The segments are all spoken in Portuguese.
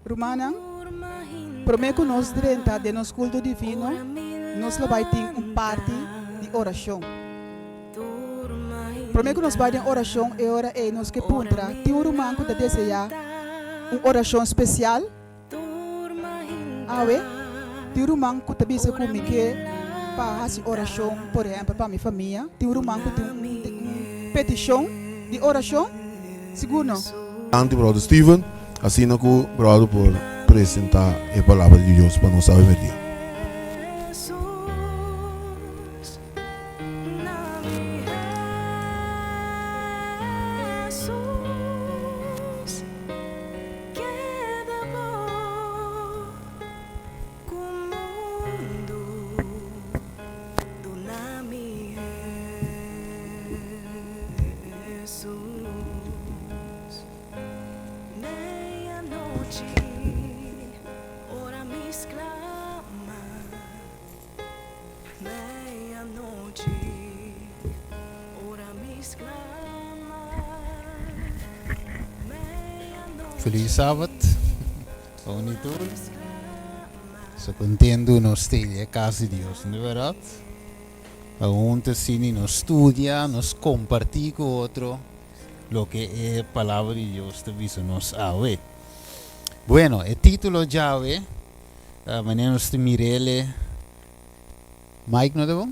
Romana, prometo nós direta de nosso culto divino, nós vai ter parte de oração. Prometo nós vai ter oração e ora é nós que puntra. Tem romano que deseja uma oração especial. Awe, tem romano que deseja comigo para fazer oração, por exemplo, para minha família. Tem romano que tem uma petição de oração. Segundo. Ante brother Steven, assim que brother por apresentar a palavra de Deus para nós hoje dia. Feliz sábado, bom e tudo. Se contendo nós temos a casa de Deus, não é verdade? Onde assim nós estudia, nós compartilha com outro lo que é a palavra de Deus te visa nos ave. Bueno, el título ya ve, mañana nos te mirele, Mike no debo,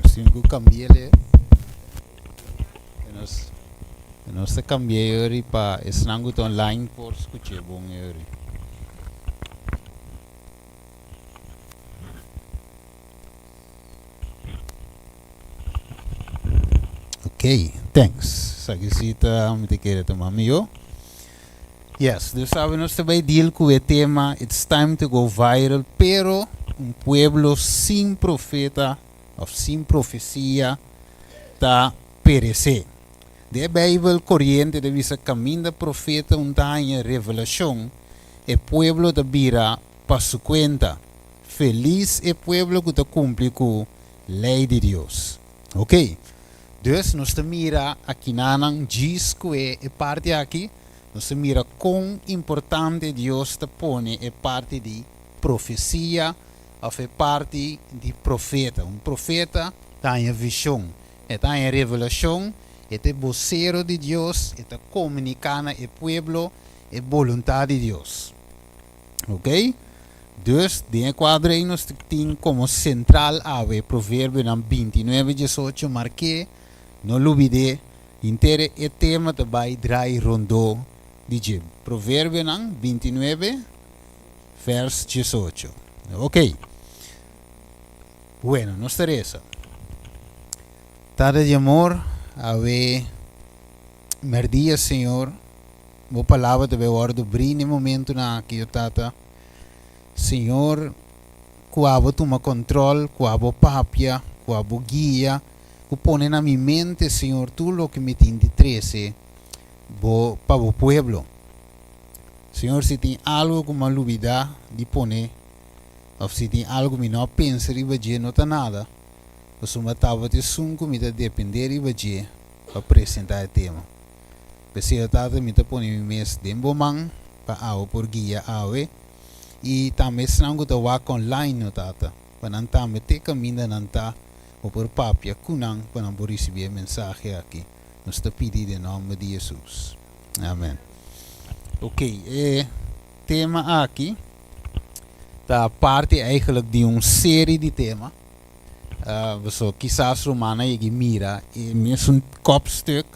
nos tengo que cambiarle, nos te cambié ahora para esnangut online por escuchar bon ahora. Ok, thanks. Sagisita, me te quiere tomar mío. Yes, dus saben nós também deal com o tema It's time to go viral, pero pueblo sem profeta ou sem profecia está perecer. De Bíblia corriente de visa caminho da profeta em revelação, o pueblo da vira para sua conta. Feliz é o pueblo que está cumpre com a lei de Deus. Ok? Dus nós mira aqui nanang diz que é parte aqui. Nós mira quão importante Deus te põe é parte de profecia ou é parte de profeta. Profeta tem a visão, tem a revelação, é vocero de Deus, é comunicar ao povo a vontade de Deus. Ok? Dus, de quadro aí nós temos como central a provérbio 29:18 marquei, não olvide, inteiro é tema que vai drai rondo. Dice, Proverbio 29, vers 18. Ok. Bueno, nos Teresa. Tarde de amor, ave merdia, Senhor. Boa palavra te veo ordo brinde momento na que eu tata. Senhor, quabo toma control, quabo papia, quabo guia, que pone na minha mente, Senhor, tu lo que me tem de 13. Para o pueblo. Senhor, se tem algo que me olvidar de poner, ou se tem algo que não pensa e vai não está nada, eu sou matava de sunco, me depender e vai para apresentar o tema. Se eu tata me tá pondo mês de bomang para ao por guia ao e também se não gosta walk online no tata, para não tá me ter caminho não tá ou por papia kunang para não receber mensagem aqui. Nós te pedimos em nome de Jesus. Amém. Ok, tema aqui está parte eigenlijk de uma série de temas. So, quizás Romana e mira, e mesmo um kopstuk,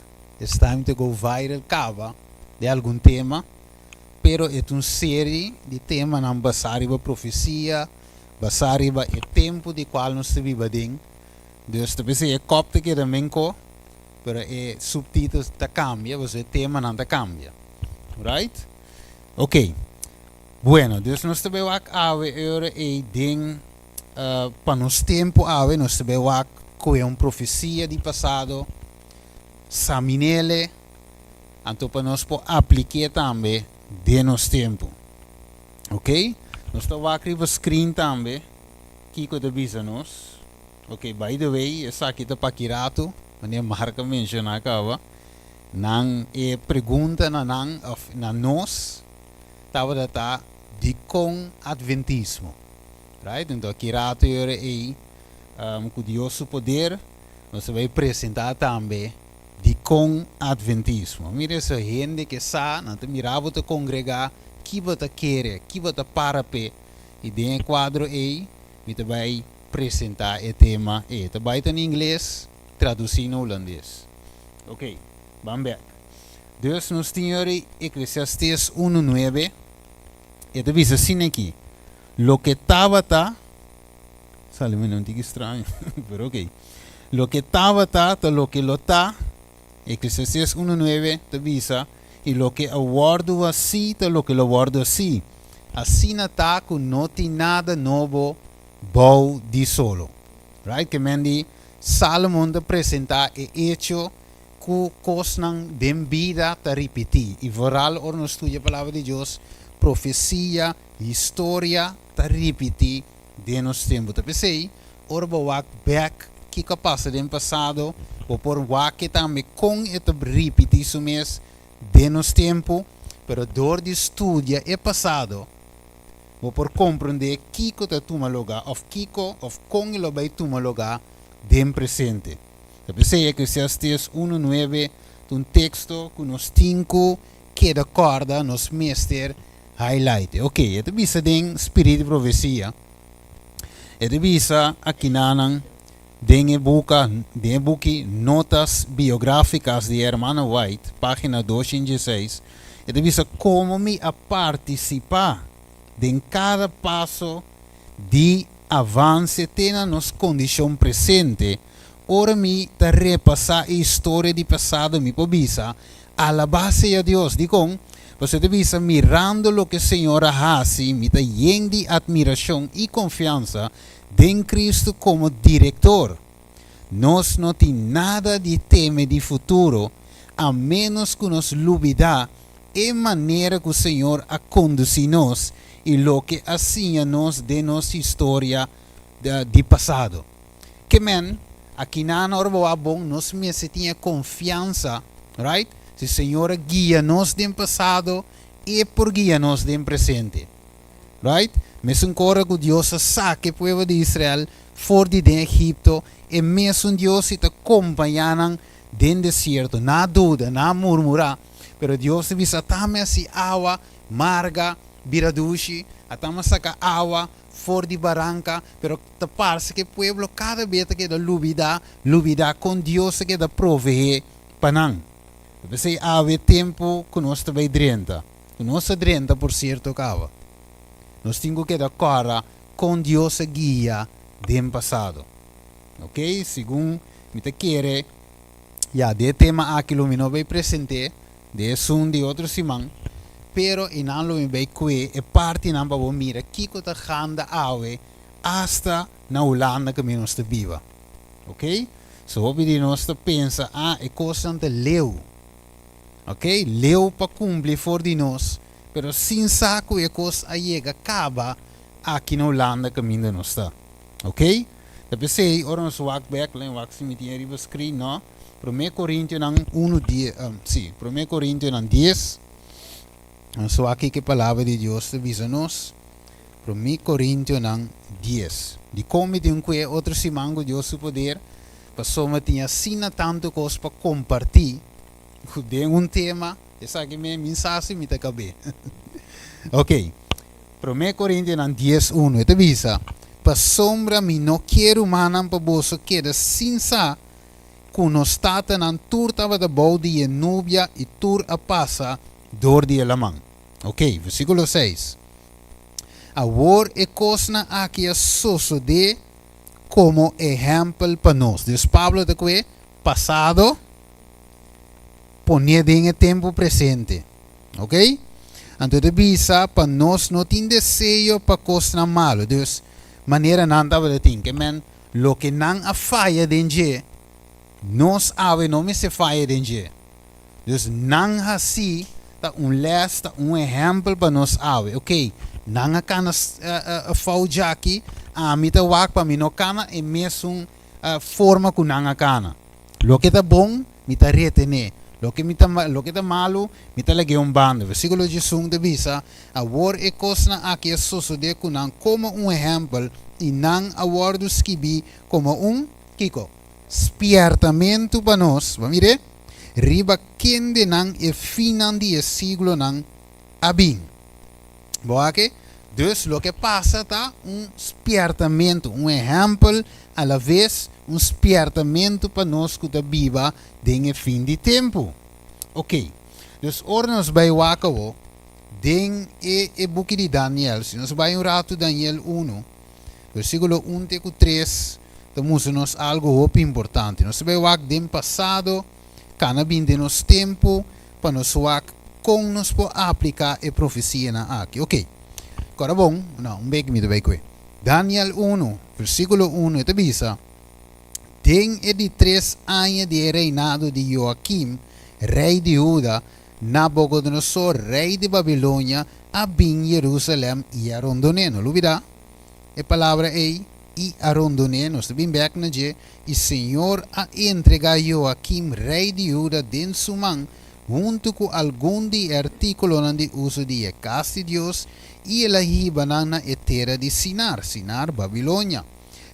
it's time to go viral, cava, de algum tema, pero é uma série de temas na basari ba profecia, basari ba o tempo de qual nós vivemos. Dus, talvez é kopte que também pero o subtítulo está cambia, o tema não está cambia. Right? Ok. Bueno, dus nós também vamos ver e ding para nos tempo nós também vamos com uma profecia de passado, saminele, então para nós aplicar também de nos tempo. Ok? Nós estamos aqui no screen também, que que avisa nós. Ok, by the way, essa aqui está para Kirato. Mania marca mencionar kawa Nang pergunta na nang of na nós tava data de com adventismo. Right? Então aqui rato yore com Deus o poder, nós vai apresentar também de com adventismo. Mira essa gente que sa, não te mirava te congregar, que você quer, que você para pé, e dentro do quadro aí, me te vai apresentar o tema aí. Te vai em inglês, traduzir no holandês. Ok, vamos back. Deus nos tinha Eclesiastes 1:9, e te diz assim aqui, lo que estava sale um pouquinho estranho, pero ok. Lo que estava lo que lo está, Eclesiastes 1:9 te avisa, y lo que aguardo así, lo que lo aguardo así. Assim não está que não tem nada novo, bom de solo. Right? Que mendi, Salomão te apresentar e hecho que cosnan de vida te repetir. E vooral, or no estudia a palavra de Deus, profecia, história te repetir de nos tempo. Te pensei, or bawak back, que passa do passado, ou por wak também com ete repetir isso mês de nos tempo, pero door de estudia é passado, ou por compreender kiko te toma lugar, of kiko, of com ele vai toma lugar de presente. Te pensei Eclesiastes 1:9, um texto que nos cinco que de corda nos mestre highlight. Ok, ete bisa den spirit de profecia. Ete bisa aqui nanan den buki notas biográficas de Hermana White, página 216. Ete bisa como me a participar de cada passo de avance tena nos condição presente. Ora me te repassar a história de passado me pobisa a la base a Deus. Digo, você te visa mirando lo que o Senhor hace, me te lleno de admiração e confiança em Cristo como diretor. Nós não tem nada de teme de futuro, a menos que nos lubida e maneira que o Senhor a conduzir nos e lo que assim nos de nossa história de passado. Que men, aqui na norma bom, nós mesmo tinha confiança, right? Se o Senhor guia nos do passado e por guia nos do presente, right? Mesmo agora que Deus saque o povo de Israel fora de Egipto e mesmo Deus te acompanhando dentro do deserto, na dúvida, na murmurar, pero Deus te visa também assim água, marga, biradushi, atama saca água fora de barranca, pero te parece que o povo cada vez que da lubida com Deus que da proveer panang. Você há tempo que nós também drenta, que nós drenta por certo cava. Nós temos que dar cara com Deus guia do passado. Ok? Segundo me te quer, já de tema aqui lo me não vai presente, de um de outro simão. Pero in anlo in bij kwe e parte in amba mira kiko ta ganda awe hasta na Holanda que menos te viva. Ok? So obi nós te pensa e coisa de leu. Ok? Leu para cumprir for de nós, pero sin saco e coisa chega acaba aqui na Holanda que menos nós está. Ok? Depois sei ora nos walk back, len walk cemitério riba screen, no? 1 Coríntios 1 Coríntios 10. So aqui que a palavra de Deus te visa nos. 1 Coríntios 10. De como de que outro simango Deus o poder, passou me tinha sina tanto coisa para compartilhar. De tema, essa que minha mensagem me te cabe. Ok. 1 Coríntios 10, 1. Te visa. Pa sombra mi no quero manam pa boso queda sin sa kuno stata nan tur tava da body e nubia e tur a passa door die lamang. Ok, versículo 6. Awor e cosna aqui a soso de como ejemplo para nós. Dus Pablo de que passado ponia em tempo presente. Ok? Então de bisa para nós não tem desejo para cosna malo. Dus maneira não estava de ter que men lo que não a falha dentro nós ave não me se falha dentro. Dus não assim tá les tá exemplo para nós ave. Ok, não a cana falha aqui a mim tá wak para mim não cana é mesmo forma que não a cana. Lo que tá bom me tá retener. Lo que está malo, me está lagi un bando. Versículo 16 de visa, agora é coisa aqui é suceder como um exemplo e não agora do skibi como kiko, spiertamento para nós. Vamos ver? Riba quem de não é final de siglo não abin. Boa que? Dus lo que passa tá spiertamento, exemplo a la vez spiertamento para nós que está viva em fim de tempo. Ok, dus ora nós vai wakawo den e book de Daniel, se nós vai rato Daniel 1, versículo 1 até 3, temos nós algo muito importante. Nós vai wak den passado, cana bin de nos tempo, para nós wak com nos por aplicar a profecia na aqui. Ok. Agora bom, não, bem me vai que Daniel 1, versículo 1, te bisa. Den é de 3 anos de reinado de Joaquim, rei de Judá, Nabucodonosor, rei de Babilônia, abin Jerusalém e arondoneno. Lubida? A palavra é e arondoneno. Se bem back na je, e Senhor a entregar Joaquim, rei de Judá, den su mão, junto com algum de artículo de uso de casa de Deus, e ela riba na terra de Sinar, Babilônia.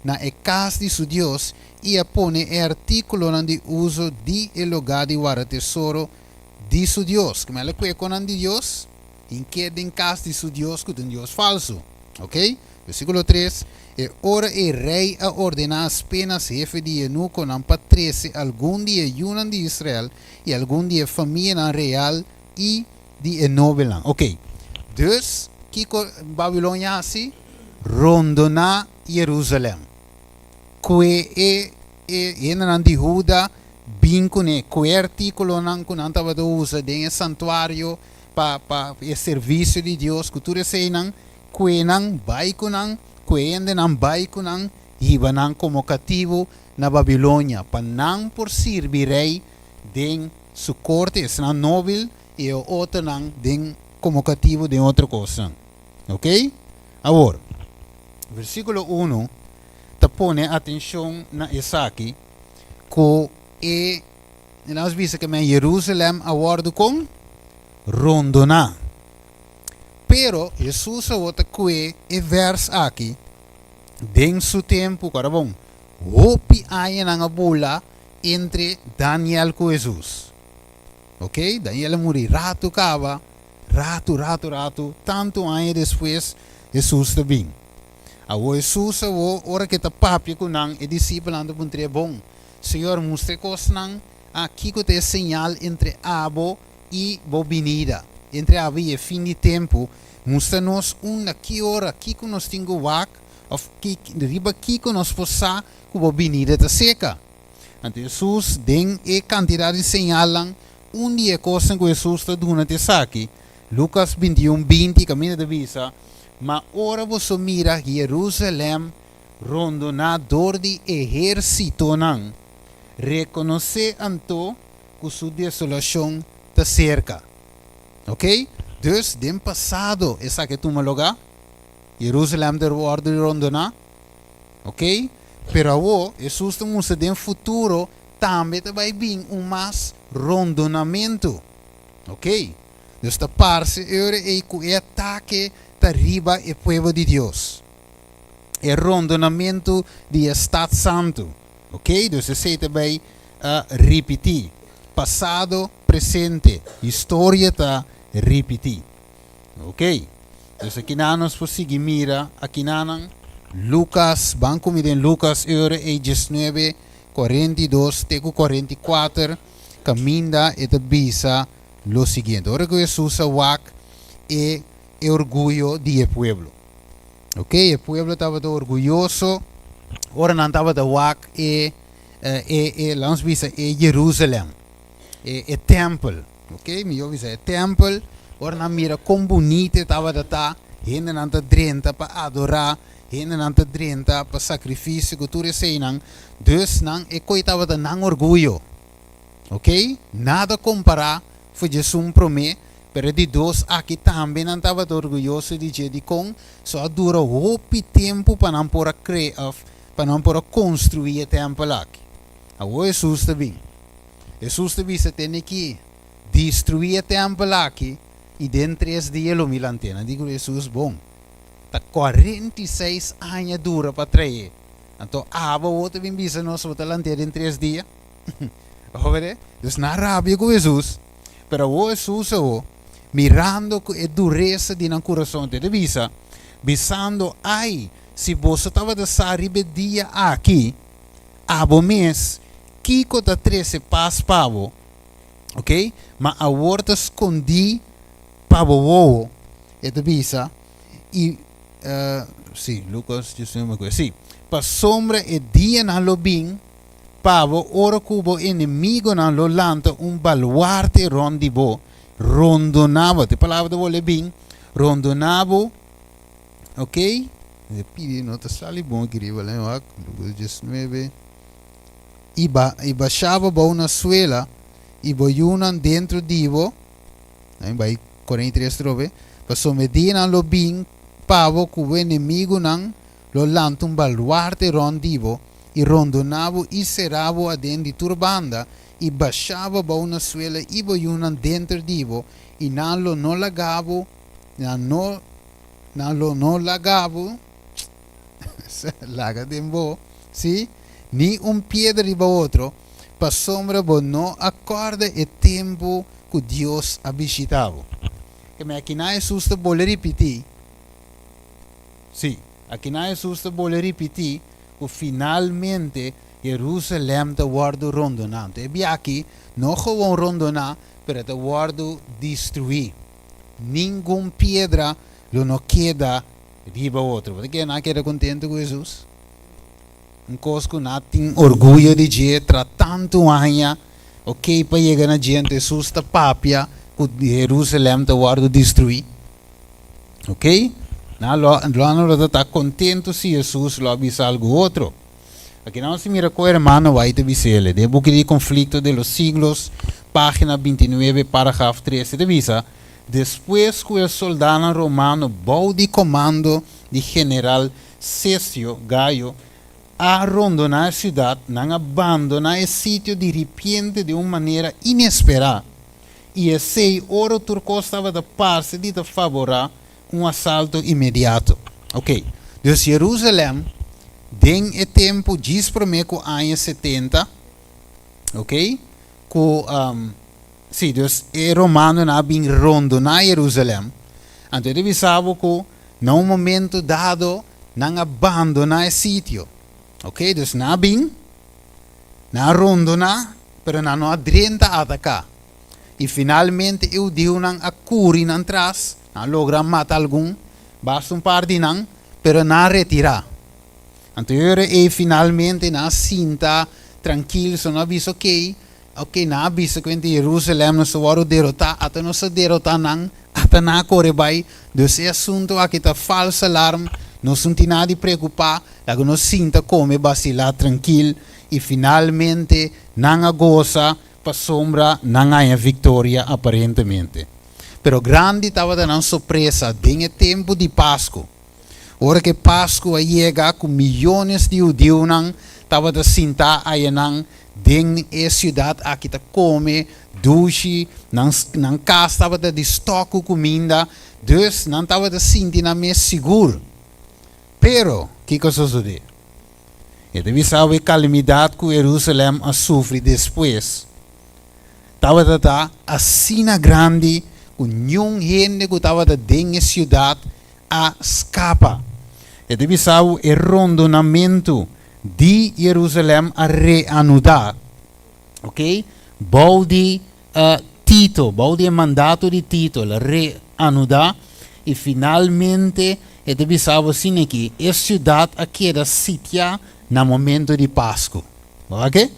Na casa de su Deus, e a pone artículo de uso de lugar de guardar tesouro de su Deus. Como ela cueca de Deus, em que em casa de su Deus, que é um Deus falso. Ok? Versículo 3. E ora o rei a ordenar as penas jefe de eunuco não patrece algum dia yunan de Israel e algum dia família real e de enobelan. Ok. Dus, que Babilônia assim, rondona Jerusalém. Que é nan de Judá, bincune, que artículo nan kunan tava usa de santuário para o serviço de Deus, que tu receinan, que nan vai kunan, que ende nan vai kunan, iba nan como cativo na Babilônia, para não por servir rei de su corte, é nan nobil, e o outro nan de como cativo de outra coisa. Ok? Agora, versículo 1, te pone atenção na Isaac, que nós vimos que em Jerusalém agora com rondona. Pero Jesus outra que é verso aqui, den su tempo, cara bom, hopi aí na bula entre Daniel com Jesus. Ok? Daniel morreu rato cava, rato, tanto anos depois, Jesus também. Agora Jesus, ora que está papi com nang, e discípulo anda com tre bom. Senhor, mostre coisas nang, aqui que tem sinal entre abo e bobinida. Entre abo e fim de tempo, mostra-nos que hora, aqui que nós temos wak, ou riba aqui que nós possa, que bobinida está seca. Então Jesus, tem a quantidade de sinal lang, dia coisa que Jesus está dando até aqui. Lucas 21:20, caminho da visa. Mas ora você mira Jerusalém rondonador de exército não reconhecer anto que sua desolação está cerca. Ok? Dus, dem passado, essa que tu me lugar, Jerusalém der ordem rondona. Ok? Pero agora, Jesus estamos dem futuro, também vai vir mais rondonamento. Ok? Dus da parte, é que ataque arriba o povo de Deus. O rondonamento de Estado Santo. Ok? Dus você também repetir. Passado, presente. História está repetir. Ok? Dus aqui nós podemos seguir mira. Aqui nós Lucas, banco me den Lucas, 19, 42, teco 44. Caminda e bisa lo seguinte. Ora que Jesus wak e orgulho do pueblo. Ok? O pueblo estava orgulhoso. Ora não estava da wak vamos dizer, Jerusalém. E templo. Ok? Me ouve dizer, templo. Ora não mira como bonito estava da tá. Ainda não está drenta para adorar. Ainda não está drenta para sacrifício que tu receiam. Dus não é que estava da não orgulho. Ok? Nada comparar. Foi Jesus promete. Pero de dois aqui também não estava orgulhoso de dizer com só dura pouco tempo para não poder criar, para não poder construir o templo aqui. Agora Jesus também. Jesus te visa tem que destruir o templo aqui e dentro 3 dias lo milantena. Digo Jesus, bom. Tá 46 anos dura para trazer. Então, outro vem visa nós vamos lantena em 3 dias. Overe? Dus na rabia com Jesus. Pero o Jesus mirando com a dureza de nosso coração de visa, visando, ai, se você estava de saribe dia aqui, mês, Kiko da 13 paz pavo, ok? Mas a horta escondi pavo é de visa, e, sim, Lucas, just uma coisa, sim, para sombra é dia na lobin, pavo, ora cubo inimigo na lo lanta, baluarte rondibo, rondonavo, te palavra de vole bem, rondonavo, ok? Pedi nota sali bom que riva lá, ó, just maybe. E baixava bom na suela, e boiunan dentro divo, aí vai 43 trove, passou medina lo bem, pavo cubo inimigo nan lo lanta, baluarte rondibo, e rondonavo e seravo adentro de turbanda, e baixava bom na suela, e boiunan dentro divo, e nalo no lagavo, nalo no lagavo, laga dembo, sim? Ni piedra riba outro, para sombra bo não acorda o tempo que Deus visitava. Que me aqui na Jesus te bole repetir, sim, aqui na Jesus te bole repetir, que finalmente Jerusalém te guardo rondonado. E bem aqui, não gewoon rondonar, pero te guardo destruir. Nenhuma pedra não queda riba outro. Porque não queda contente com Jesus. Um cosco não tem orgulho de dizer, tratando anos, ok, para chegar na gente, Jesus está papia, que Jerusalém te guardo destruir. Ok? Não está contente se Jesus lo avisa algo outro. Aqui não se mira com o irmão vai te dizer, de book de conflicto de los siglos, página 29, parágrafo 13, de visa, depois que o soldado romano bau de comando de general Césio Gaio, abandonar a cidade, não abandonar o sítio de repente de uma maneira inesperada. E esse ouro turco estava de parte de favorar assalto imediato. Ok. Dus Jerusalém, den o tempo diz para mim que anos 70, ok? Sim, dus o romano não bem rondo na Jerusalém. Então ele sabe que, num momento dado, não abandona o sítio. Ok, dus na bem, na rondo na, pero não adrenta a atacar. E finalmente eu digo não a curi não atrás, não logra matar algum, basta par de não, pero não retirar. Então eu finalmente na cinta tranquilo, só não aviso ok, na aviso que em Jerusalém não se vai derrotar, até não se derrotar não, até não corre bem, dus esse assunto aqui está falso alarme. Não senti nada de preocupar, logo não sinta como vacilar tranquilo e finalmente não goza para sombra, não há vitória aparentemente. Pero grande estava dando surpresa, tem tempo de Páscoa. Ora que Páscoa chega com milhões de judeus, estava de sentar aí dentro da cidade aqui está come, duche, não casa estava de estoque comida, dus não estava de sentir na mesa seguro. Pero, que coisa sucede? E deve saber a calamidade que Jerusalém sofre depois. Estava a cena grande, com nenhum gente que estava dentro da cidade a escapa. E deve saber o rondonamento de Jerusalém a reanudar. Ok? Balde Tito, balde mandato de Tito, a reanudar. E finalmente, e deve saber assim aqui, a cidade aqui era sitiada no momento de Páscoa. Ok?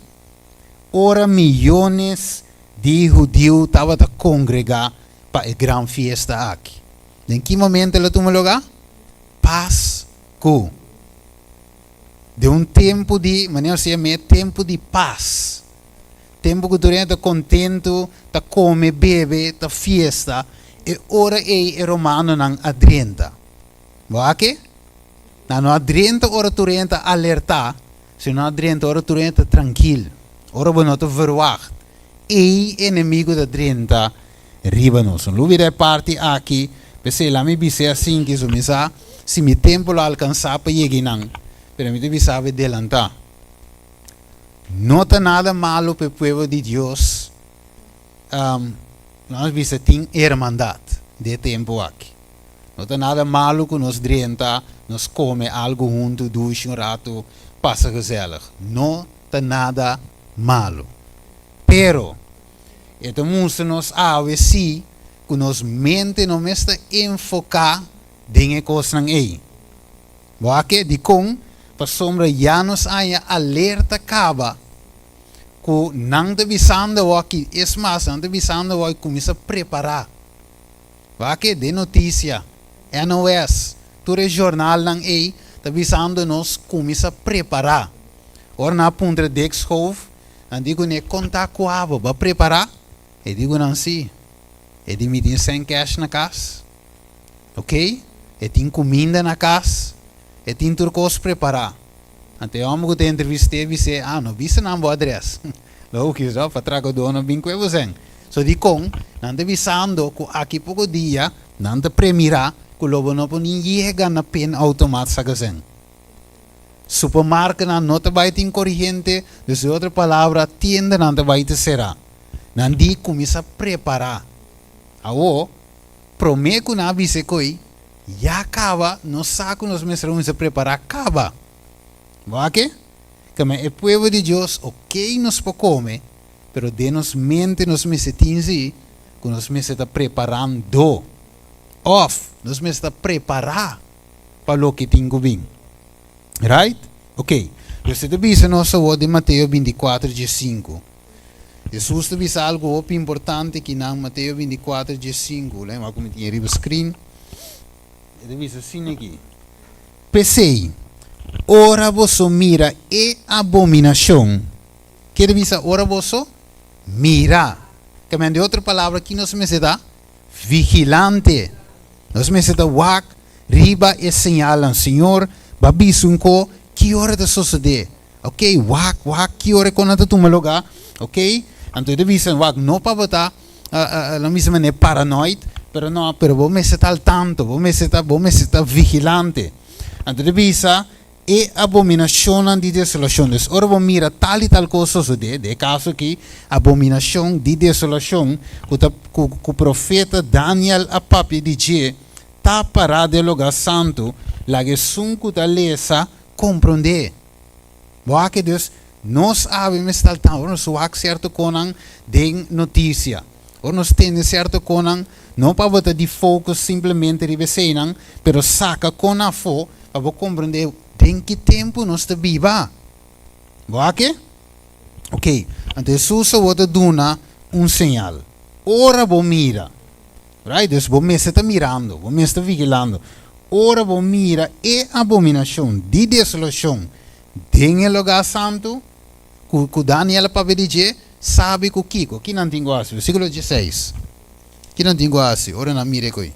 Ora milhões de judeus estavam a congregar para a grande festa aqui. Em que momento ela toma lugar? Páscoa. De tempo de, maneira se chama, tempo de paz. Tempo que durante está contento, está come, bebe, está festa. E ora o romano não adrenta. Ok? Não adrenta ora durante alertar. Se não adrenta ora durante tranquilo. Ora você não te verwacht. inimigo da drenta riba nos. Não vira parte aqui, pensei lá me bise assim que sumisa, se me tempo lá alcançar para chegar não, pero me deve saber adelantar. Não tá nada malo para o povo de Deus. Nós visa tem irmandade de tempo aqui. Não tá nada malo que nós drenta, nós come algo junto, duas um rato, passa gezellig. Não tá nada malo. Pero, então nós avesi que nós mente não está enfocar em coisa não é. Porque de com para sombra já nos há alerta acaba que não te visando aqui, é mais não te visando aqui começa a preparar. Porque de notícia, NOS, todo jornal não é, te visando nós começa a preparar. Ora na ponta de Dexhof, não digo nem contar com a água, para preparar, eu digo não sim, eu digo me tem sem cash na casa, ok? Eu tenho comida na casa, eu tenho tudo coisa preparar. Até eu amo que te entrevistei e disse, não viste não vou adresse. Não quis para trago dono bem com você. So di com, não te visando que aqui pouco dia, não te premira, que logo não pode chegar na pen automática assim. Supermarket não te vai ter corrente, de outra palavra, tienda não te vai ter será. Não di começa a preparar. Aô, prometo na avise coi, já acaba, não saco nos mesmos a preparar, acaba. Ok? Que o povo de Deus, ok, nos pode comer, pero de nos mente, nos mesetinhos, que nos me está preparando. Off, nos me está preparar para o que tem que vir. Right? Ok. Você te visa nossa voz de Mateus 24, 5. Jesus te visa algo importante que na Mateus 24, 5. Lembra como tinha aí no screen? Ele visa assim aqui. Pensei, ora você mira e abominação. Que ele visa, ora você mira. Que de outra palavra aqui nós me dá vigilante. Nós me dá wak, riba e señalan, Senhor, babisunko, que hora de suceder? Ok, wak, que hora quando tu toma lugar? Ok? Então ele visa, wak, não para botar, não me chama paranoid, pero não, pero vou me estar al tanto, vou me estar vigilante. Então ele visa, e abominação de desolação. Ora vou mira tal e tal coisa suceder, de caso aqui, abominação de desolação, que o profeta Daniel a papi diz, tá parado no lugar santo, lá que sunco da lesa compreender. Boa que Deus, nós sabemos tal tal, nós suak certo conan de notícia, ou nós temos certo conan, não para botar de foco simplesmente ribesenan, pero saca conan fo, para compreender em que tempo nós está viva. Boa que? Ok, então Jesus vai dar sinal. Ora vou mira. Right? Dus vou me está mirando, vou me está vigilando. Ora vou mira e abominação de desolação em lugar santo, que Daniel para dizer, sabe que o Kiko, que não tem guasi, versículo 16. Que não tem guasi, ora não mire coi.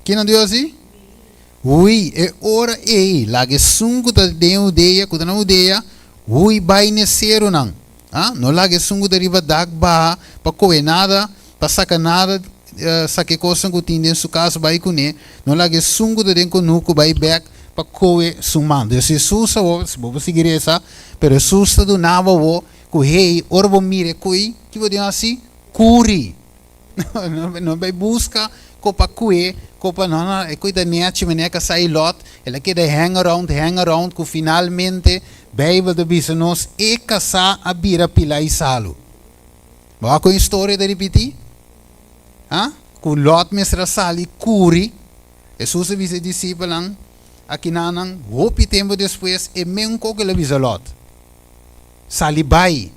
Que não deu assim? Ui, e ora ei, lá que sungo da aldeia, que da aldeia, ui vai nascer ou não? Não lá que sungo da riba dagba, para coer nada, para sacar nada, saque coisa que tem dentro da casa, vai com ele, não lá que sungo da dentro nuco, vai back, para coer sumando. Eu sei sussa, vou seguir essa, pero sussa do nava, que rei, ora vou mire coi, que vou dizer assim, curi. Não vai buscar, copa coer, copa não, é coisa nete, maneca sai lot, ela quer hang around, que finalmente, Bible de bisanos, e casar a bira pila e salo. Boa com a história de repetir? Que lot mesra sali curi, Jesus avisa discípulos, aqui nanang, hopi tempo depois, e mesmo que ele avisa lot. Sali bai,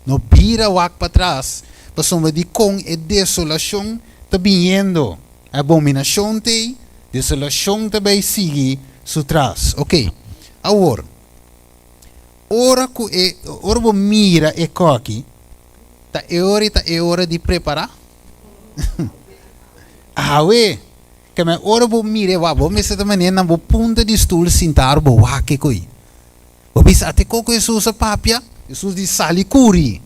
no bira wak para trás, passou de com e desolação, tá vindo. Abominação te, desolação também sigue su trás. Ok, agora, ora vou mira e coque, tá é hora de preparar? Ué, que me ora vou mira, vou me sentar maneira, vou punta de stool sentar, vou que coi. Vou pensar até coco Jesus a papia, Jesus diz sali curi.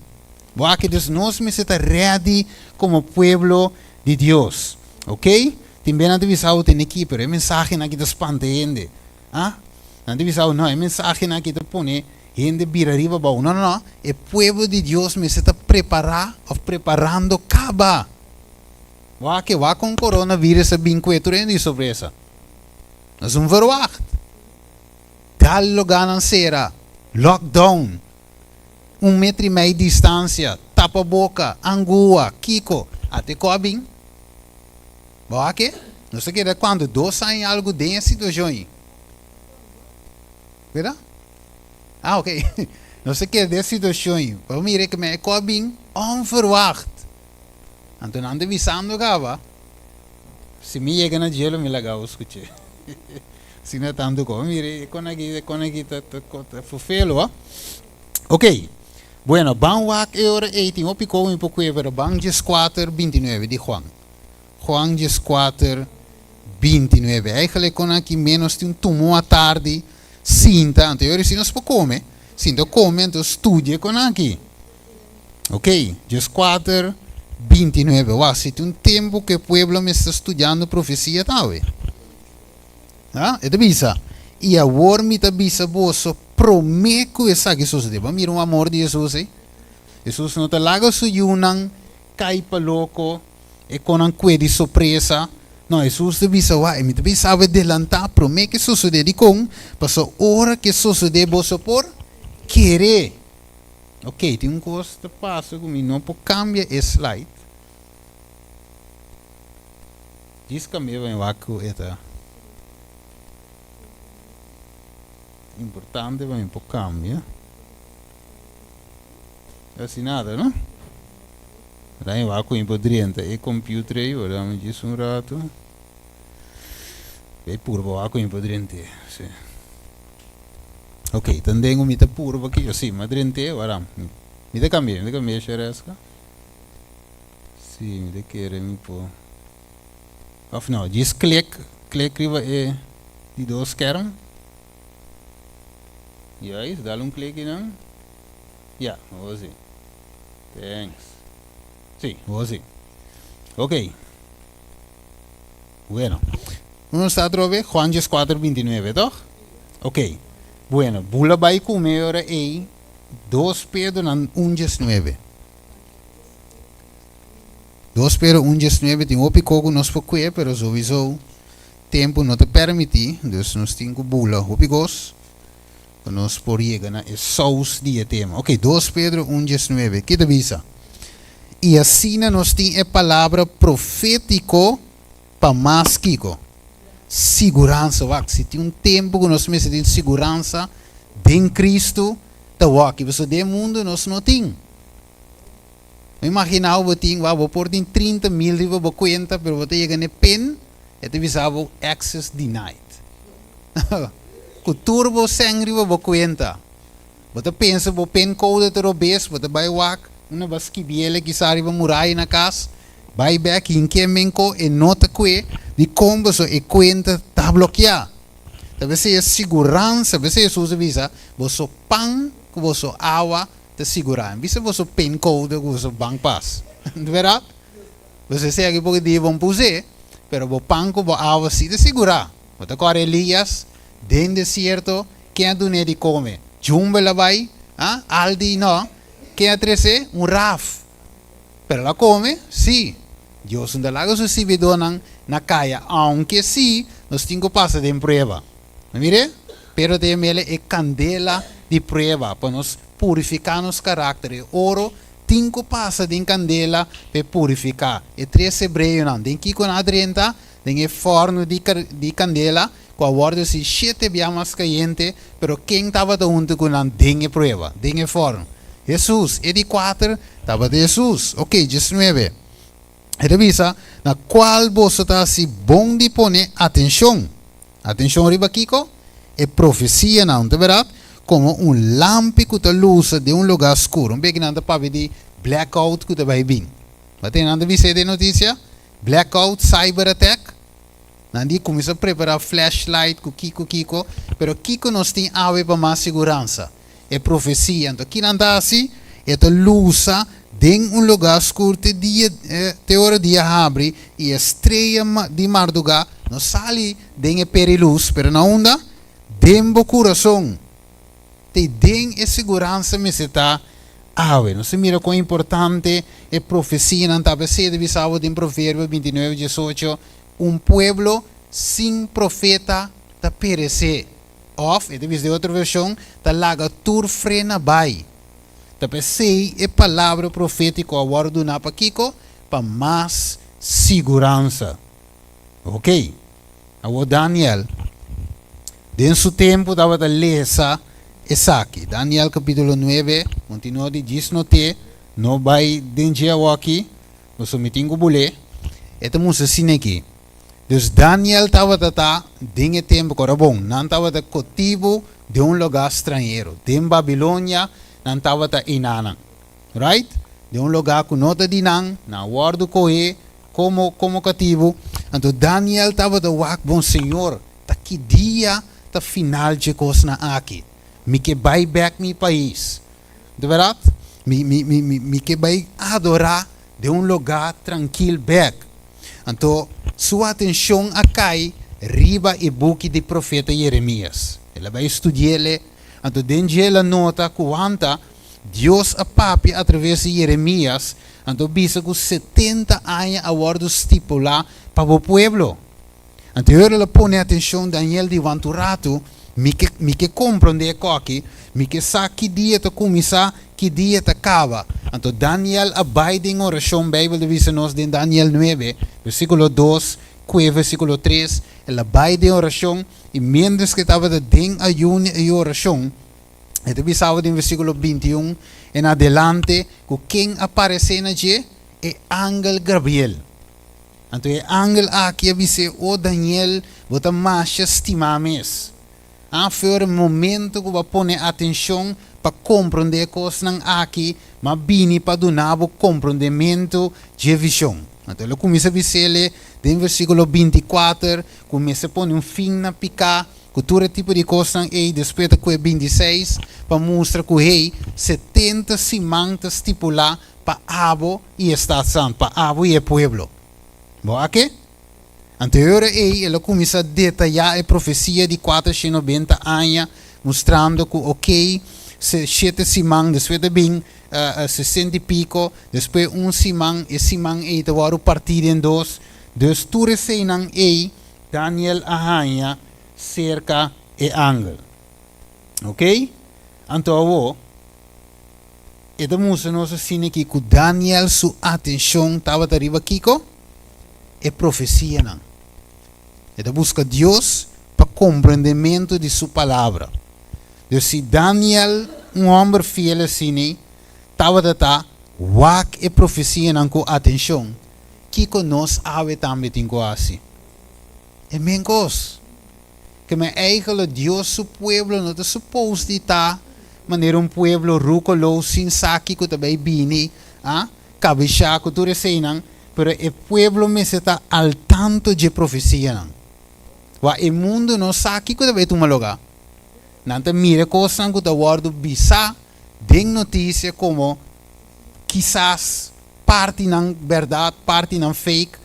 Que Deus nós me está ready como pueblo de Deus. Ok? Também não visão tem aqui, pero é mensagem aqui da espantende. Não visão não, é mensagem aqui da põe gente birariba bom. Não. É pueblo de Deus me está preparando caba. Que vai com coronavírus a binqueto de surpresa. Nós vamos verwacht. Tal lugar não será. Lockdown. 1,5 metro de distância. Tapa boca. Angua. Kiko. Até cobin. Que? Não sei que quando dois saem algo dessa situação. Verdade? Ok. Não sei que dessa situação. Para mim, que me cobin onverwacht. Então, não avisando acaba. Se me chega na gelo, me legal escutar. Se não é tanto como, mire, com aqui, tá fofelo, Ok. Bueno, vamos a hora 18, o pico um pouco, pero vamos 4:29 de Juan. Juan 4:29. Eigenlijk con aqui menos de tumo à tarde, sinta, anterior se nós come, sinta come, então estude com aqui. Ok, 4:29. Se tem tempo que o pueblo me está estudando profecia, tal. É bisa. E agora me está bisa bolso prometo essa que sucede. Vamos mirar o amor de Jesus, Jesus não está lá su yunan, cai para louco, e com um de surpresa. Não, Jesus te bisa, me te bisa adelantar, prometo que sucede com, passou hora que sucede bolso por querer. Ok, tem coisa que passa comigo, não pode cambiar esse slide. Diz que me vai vacu eta. Importante vai por cambio. Assim nada, não? Daí vai com impodrienta e computer aí, vamos dizer rato. É puro vai com impodriente, sim. Ok, então tenho mita puro aqui, assim, madriente, agora. Me dá cambio xeresca. Sim, me dá querer me pôr. Afinal, diz click riva e de dois scherm. Ja, is dá clique não? Ja, vou assim. Thanks. Sim, vou assim. Ok. Bueno. Vamos a otra vez, Juan 4:29, ¿no? Ok. Bueno, bula vai comer ora e 2 Pedro 1:19. 2 Pedro 1:19 tem o pico nos poque, pero sowieso tempo não te permite, dus nos tinco bula o picos. Nos por llegar na saus dia tema. Ok, 2 Pedro 1:19. Que te avisa? E assim nos tem a palavra profético para mais kiko. Segurança, se tem um tempo que nós temos segurança em Cristo, tá que você de mundo nós não tem. Imagina o botinho, vou pôr 30 mil de vou conta, pero você chega na pen, e te avisava access denied. Com turbo sangue vou conta. Você pensa, vou pen code de robês, você vai wak, uma basquibiele que sai para morar na casa, vai back em que menco e nota que de como você conta tá bloqueado. Talvez seja segurança, talvez seja sua visa, você pão, você água, te segurar. Visa você pen code, você bank pass. Verdade? Você segue porque dia vão puser, pero você pão com água se te segurar. Você corre Elias den desierto, quem do de come? Jumba la vai, Aldi no, quem atrese um raf. Pero la come, sim. Deus não dá su sibidonan na caia, aunque sim, nós temos passa de prueba. Mire, pero de mele é candela de prueba para nos purificar nos carácter. Ouro, 5 passa de candela para purificar. E 3 hebreu não, tem que com a 30, tem forno de candela. Com a guarda se 7 bem mais caliente, pero quem estava junto com a dengue prueba, dengue forno. Jesus, e de 4, estava de Jesus. Ok, 19. Revisa, na qual você está se bom de poner atenção. Atenção, riba Kiko, é profecia, não, é verdade? Como lâmpico da luz de lugar escuro. Pequeno para de blackout que vai vir. Mas tem nada a ver de notícia? Blackout, cyber attack. Nandi começa a preparar flashlight com Kiko, pero Kiko nos tem ave para mais segurança. É profecia. Então, aqui não dá assim, é a luz Tem lugar escuro te hora dia abre e estreia de madrugada não sale tem perilous, pero na onda tem bo coração. Tem segurança me se tá não se mira quão importante é profecia não tá se deve saber em Provérbio 29:18 pueblo sem profeta tá perecer. Of, deve ser outra versão, tá laga tur frena bai. Tapi sei a palavra profética agora do napa kiko para mais segurança. Ok? Agora Daniel, dentro do tempo estava a ler essa aqui. Daniel capítulo 9, continua de diz no te, não vai dentro aqui, você me tem que bolé. Estamos assim aqui. Dus Daniel estava dentro tempo que era bom, não estava cativo de lugar estrangeiro, de Babilônia. Não estava inanang, right? De lugar que não está dinang, na guardo correr como cativo. Então Daniel estava da wak bom Senhor, tá que dia tá final de coisa na aqui, me que vai back mi país, de verdade? Me que vai adorar de lugar tranquilo back. Então sua atenção cai riba e book de profeta Jeremias. Ela vai estudar ele. Então, dentro ela nota quanta Deus a papi através de Jeremias, então bisa que 70 anos a guardo estipular para o pueblo. Então, ela põe atenção Daniel de Vanturato, me que compreende aqui, me que sabe que dia te começar, que dia te acaba. Então, Daniel abide em oração, Bíblia diz nos em Daniel 9, versículo 2, versículo 3, ela abide em oração. E mientras que estava em ayuno e oração, então pensava em versículo 21 em adelante, que quem aparece na dia é Ángel Gabriel. Então é Ángel aqui disse, Daniel, você mais estimames. Foi o momento que você põe atenção para compreender coisas aqui, mas vini para donar o compreendimento de visão. Então ele começa a dizer, em versículo 24, começa a pôr fim na picar, que todo tipo de coisa, e depois com 26, para mostrar que o 70 simantas estipular para Abo e Estado Santo, para Abo e o pueblo. Bom, aqui? Anterior ele começa a detalhar a profecia de 490 anos, mostrando que, 7 simang, depois de bem, 60 e pico, depois simang, e simang e agora partido em 2. Dus tu receinan Daniel ahanya cerca e ángel. Ok? Então, estamos nós assim aqui que Daniel sua atenção estava arriba Kiko é profecia não. Ele busca Deus para compreendimento de sua palavra. Dus se Daniel homem fiel assim, estava wak e profecia não com atenção. Kiko nos ave também tem quase. É minha coisa. Que me eigenlijk Deus su pueblo não está suposto de estar maneira pueblo rucolo sin saki que também bini, cabeça que tu receinan, pero o pueblo me está al tanto de profecia não. O mundo não saki que também tu maloga. Nanta mira coisa que tu guardo bisa, den notícia como quizás parte não verdade, parte não fake,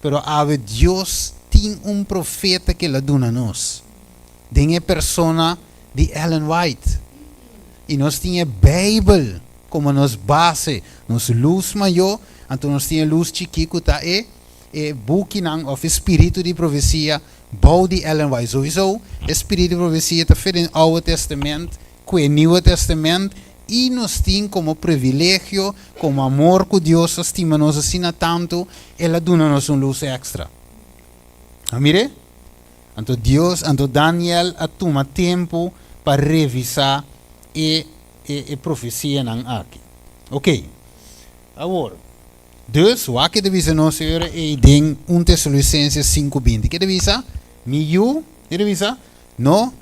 pero ave Deus tem profeta que la dona nos. Den é persona de Ellen White. E nós tinha Bíblia como nos base, nos luz maior, então nós tinha luz chiquito tá book of espírito de profecia, bou de Ellen White. Sowieso, espírito de profecia está feito no Oude Testamento, com o Novo Testamento, e nós temos como privilégio, como amor que Deus estima nos assina tanto, ela dá-nos luz extra. Amire? Então Deus, então Daniel toma tempo para revisar a profecia aqui. Ok. Agora, dus, o que deve ser nosso é em 1 Tessalonicenses 5:20. Que deve ser? Deve ser? Não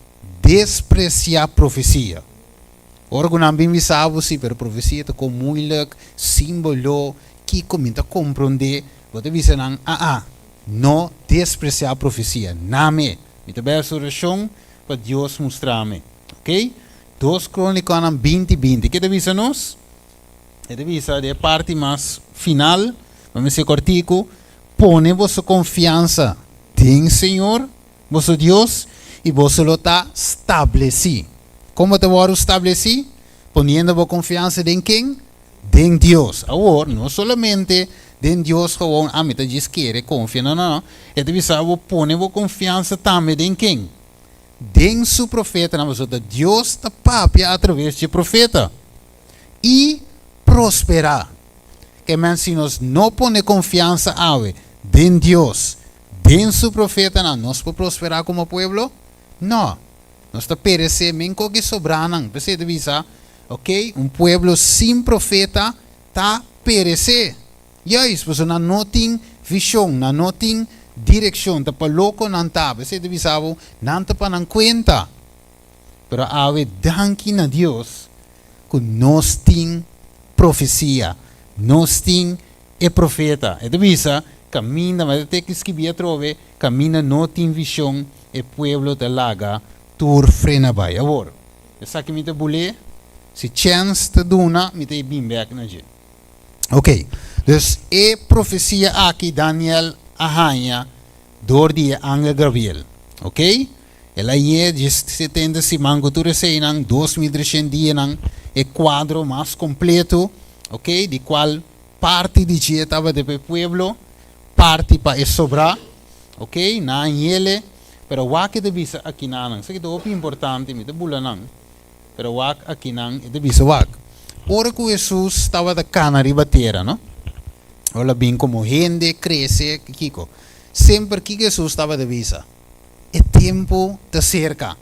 despreciar a profecia. Ora, quando não bem sabe, sim, pero profecia é com moeilijk, símbolo, que começa a compreender, o deve ser não despreciar a profecia. Name. Então, a oração para Deus mostrar-me. Ok? 2 Crônicas 20:20. Que deve ser nós? Esta visa de parte mais final, vamos ser cortico, pone vossa confiança em Senhor, vosso Deus, e você lo está estabelecido. Como te vou estabelecer? Poniendo vossa confiança em quem? Em Deus. Agora, não somente em Deus, gewoon, me te diz que confia, não. Esta visa, vou pone vossa confiança também em quem? Em seu profeta, não, Deus está papia através de profeta. E prosperar. Que men se nós não põe confiança em Deus, em seu profeta, não, nós podemos prosperar como povo? Não. Nós está perecer, men que sobrar, não. Você deve dizer, ok? Povo sem profeta está perecer. E aí, você não tem visão, não tem direção, está para louco, não está. Você deve dizer, não está para não conta. Pero danke a Deus que nós temos profecia, nós temos profeta. É devisa caminha, mas tem que escrever trove, caminha não tem visão, e pueblo te laga, tur frena vai. Agora, essa que me te bule, se chance te duna, me te bim back na gente. Ok, dus profecia aqui Daniel arranha, door die Angel Gabriel. Ok? Ela é de 70 simango tu receinan, 2300 dias nang, e quadro mais completo, ok? De qual parte de dia estava de pueblo, parte para sobrar, ok? Na ele, pero wak de bisa aqui nang, isso é importante, me de bula nang, pero wak aqui nang, de bisa wak. Ora que Jesus estava da cana ribatera, não? Olha bem como gente cresce, Kiko. Sempre que Jesus estava de bisa, é tempo de cerca.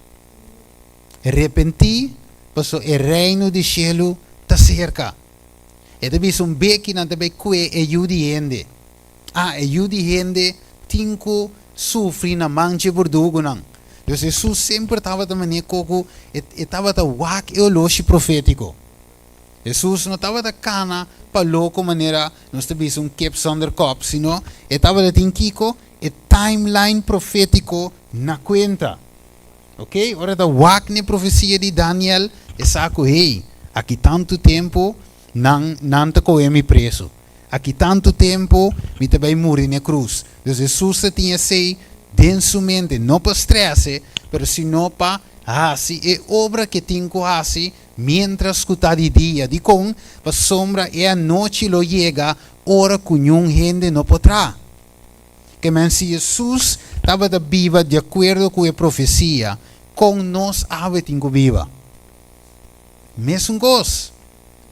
Arrepenti, passou o reino de cielo de cerca. É de bisa beque na de beque e judi gente. E judi gente tinko sofre na manche bordugo não. Então Jesus sempre estava de maneira coco, estava de wak e o loshi profético. Jesus não estava da cana para louco maneira, não estava cap zonder kop, sino estava de tinkiko e timeline profético na conta. Ok? Ora da wakne profecia de Daniel, é saco, hey, aqui tanto tempo, não te coemi preso. Aqui tanto tempo, me te vai morrer na cruz. Então Jesus tinha sei, densamente, não para estresse, mas sino para assim, é obra que tenho assim, mientras escutar de dia, de com, a sombra e a noite lo chega, ora com nenhum gente não poderá. Que men se Jesus estava da viva de acordo com a profecia, com nós ave tenho viva. Mesmo gosto.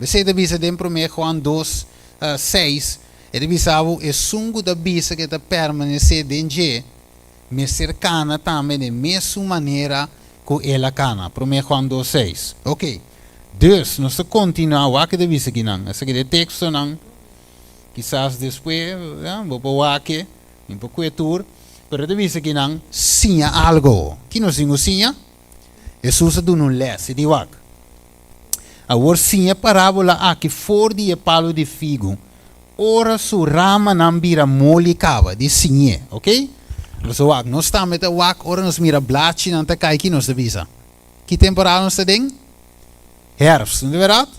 Você deve ser dentro de Juan 2, 6, ele dizia, é sungo da bisa que está permanecer dentro, me cercana também de mesma maneira que ela cana. Promete Juan 2, 6. Ok. Dus, nós continuamos aqui de bisa aqui não. Esse aqui de texto não. Quizás depois, vou para aqui, um pouco de tour. Pero de bisa aqui não, sim algo. Que nós temos sim? Jesus do não lesse de wak. Agora sim a parábola aqui for de palo de figo. Ora su rama não vira mole cava de sim, ok? So wak, nós estamos met wak, ora nós mira blatje não te cai aqui nós de bisa. Que temporada nós tem? Herfst, não é verdade?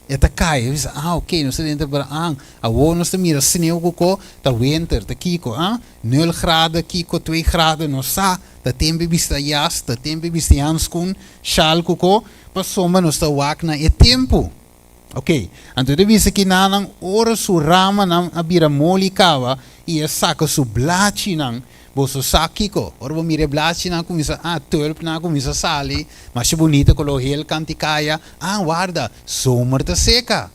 E te cai, você ok, nós tem temporada, agora nós mira sneeuw coco, tá winter, tá kiko, 0 graden, kiko 2 graden, nós sa, tá tempo bista jas, tá tempo bista hanskun, schal coco, pa soma nós tá wak na e tempo. Ok, então de bisa que nanang ora su rama nang abira moli kawa, e saca su blatje nang, boso sakiko, ora mire blatje nang kumisa, tulp nang kumisa sali, mas bonita colo heel canticaya, guarda, somer ta seca.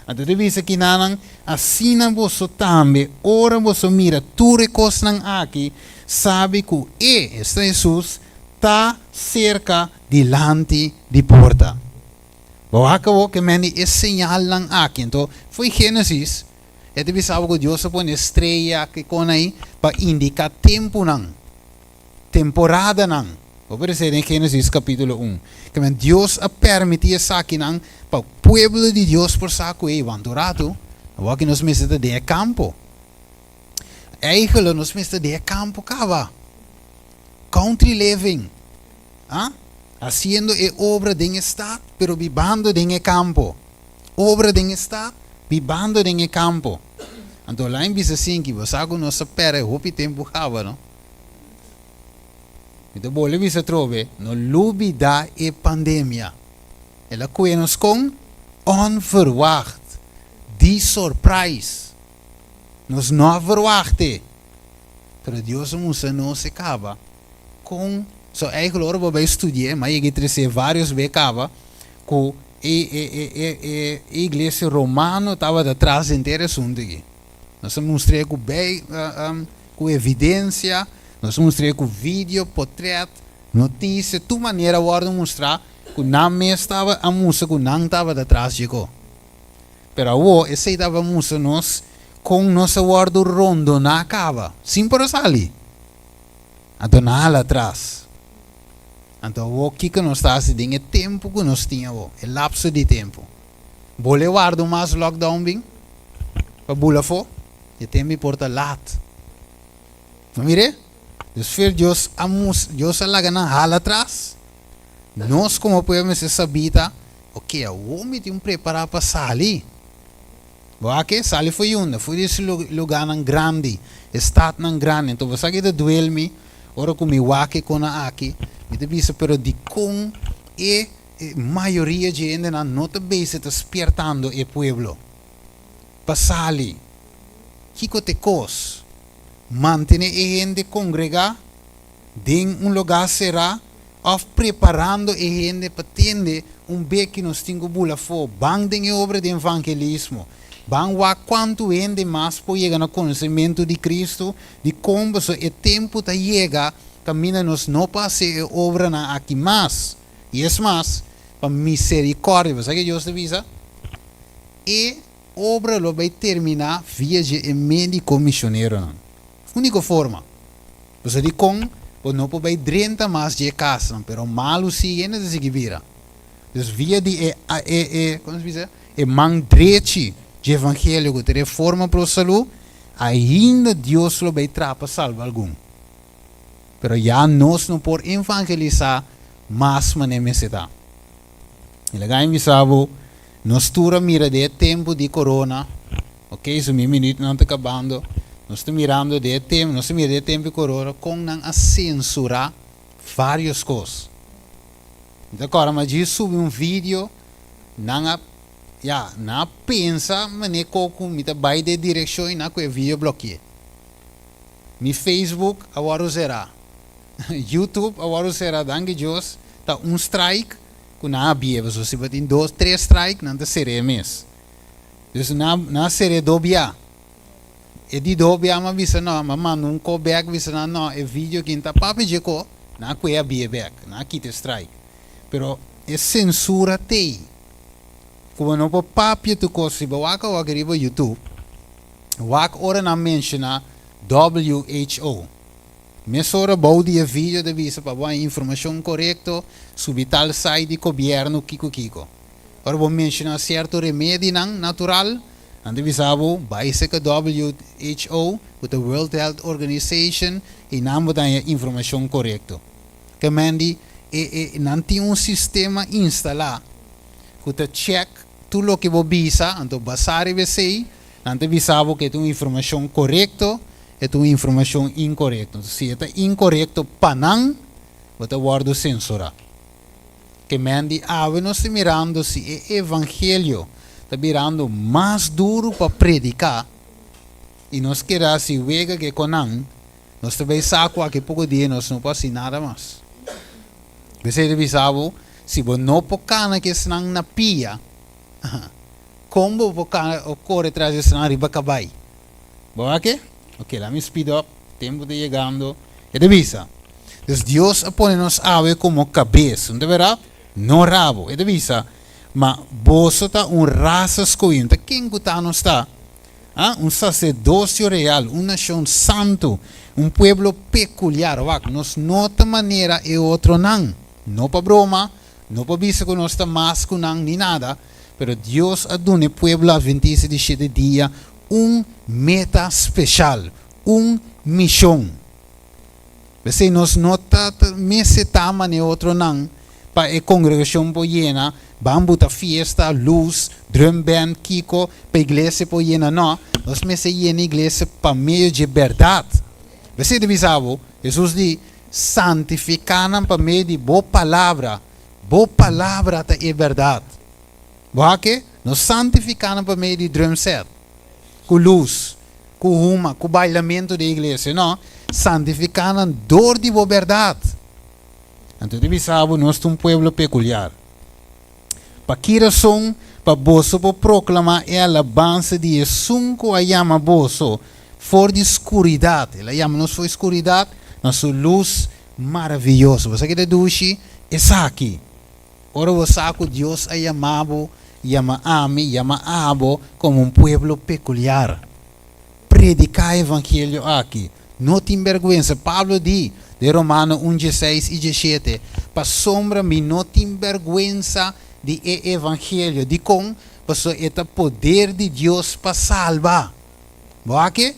Então de bisa que nanang, asina boso tambe, ora boso mira, tu recos nang aqui, sabe que este Jesus tá cerca delante de porta. Acabou que meni é sinal lang aqui. Então, foi Gênesis. E te bisava que Deus põe estrela que com aí para indicar tempo não. Temporada não. Vou aparecer em Gênesis capítulo 1. Que Deus a permitir essa aqui não para o povo de Deus por saco e vandorado. O que nos mete de campo. Eigenlijk nos mete de campo cava. Country living. Haciendo obra en estado, pero vivando en el campo. obra den está, vivando den campo. Então lá em bisa assim que você agora nossa pera, hopi tempo hava, não? Então boleh bisa trove, no lubi da e pandemia. Ela koe nos com onverwacht, die surprise. Nos não verwachte. Pero Deus não se acaba com so eigenlijk hoor we studeren, maar je gaat er vários becava com igreja romano estava atrás inteira assunto aqui. Nós mostrei com bem com evidência, nós mostrei com vídeo, portrait, notícia, tu maneira de mostrar que não me estava a música que não estava atrás de go. Pero o esse estava música nós com nossa word rondo na acaba, sim por ali. Então atrás. Então o que nós está fazendo é tempo que nós tínhamos, é lapso de tempo. Boleh guardar mais lockdown bem? Para bula fo? E tempo importa lat. Não mire? Desfeir Deus alaga na hala atrás. Nós como podemos saber, ok, o homem tem preparar para sair. Porque sair foi esse lugar grande, estado grande. Então você que duele-me, ora como eu aqui com aqui, me debisa pero de com e maioria de gente não está bem se despertando o pueblo. Passali, que te cos, mantém a gente congregar, em lugar será, ou preparando a gente para atender beco que nós temos bula fo, bang den obra de evangelismo. Bang wa quanto gente mais pode chegar no conhecimento de Cristo, de como o tempo está chega, camina nos não passe a obra na aqui mais. E é mais, para misericórdia, você que Deus te avisa? E obra lo vai terminar via de médico missionário. Única forma. Você diz com, ou não pode 30 mais de casa, pero malo se ainda se vira. Então via de como se diz? E mandrete de evangelho que te reforma para a saúde, ainda Deus lo vai trapa salva algum. Pero já nós não por evangelizar mais necessidade. E lá em Visabo, nós tura mira de tempo de corona, ok, so mi minuto não está acabando, nós estamos mirando de tempo, nós mira de tempo de corona, com não a censurar várias coisas. Então agora, mas eu subi vídeo, não pensa, mas nem como me tá vai de direção e não com o vídeo bloqueia. Mi Facebook agora será, YouTube agora será, danke Deus, tá strike, que não havia, se você tem 2, 3 strike, não seria mês. Então não seria dobia. E de dobia, mas visa não, mas não co back visa não, é vídeo que está papo de co, não que é back, não quita strike. Pero é censura tem. Como não pode papo tu co se bawaka o agriba YouTube. Wak ora na menciona WHO. Mesora baudia vídeo de visa para boa informação correta sobre tal site de governo kiko. Ora vou mencionar certo remédio natural, ande visabo basic WHO, with the World Health Organization, e não botar informação correta. Que mandi não tem sistema instalado que te check tudo o que vou visa, então basar e sei, ande visabo que tem informação correta. É uma informação incorreta. Se é incorreto, panang, você guarda censura. Que mandi nós mirando se é evangelho, está mirando mais duro para predicar, e nós queremos se vega que conan, nós também saco aqui pouco dia, nós não passa nada mais. Você deve saber, se você não pode que senang na pia, como você ocorre traz esse senang riba cabay. Boa aqui? Ok, lá me speed up, tempo de chegando, e de visa. Então, Deus põe nos ave como cabeça, não é verdade? Não rabo, e de visa. Mas você está raça escolhida, quem está não está? Sacerdócio real, uma nação santo, pueblo peculiar, nós nota maneira e outro não para broma, não para visa que nós está mais com nem nada, pero Deus adune pueblo adventista de 7 dias, meta especial, missão. Você nós nota meseta nem outro não, para a congregação por llena, vamos a fiesta, luz, drum band, kiko, para a igreja por llena, não. Nós me se llena a igreja para meio de verdade. Você deve saber, Jesus diz, santificam para meio de boa palavra é verdade. Boa que? Nós santificam para meio de drum set, com luz, com ruma, com bailamento da igreja, não. Santificam dor de boa verdade. Então, deve saber, nós somos um povo peculiar. Para que razão, para você proclamar a alabança de Jesus, que a chama você, fora de escuridade. Ela chama nós for escuridade, nossa luz maravilhosa. Você quer dizer, é aqui. Ora, você sabe que Deus a chamado, chama a mim, chama a abo, como um povo peculiar. Predicar o evangelho aqui. Não tem vergonha. Pablo diz, de Romanos 1:16 e 17, para sombra me não tem vergonha de evangelho, de como você é o poder de Deus para salvar. Boa que?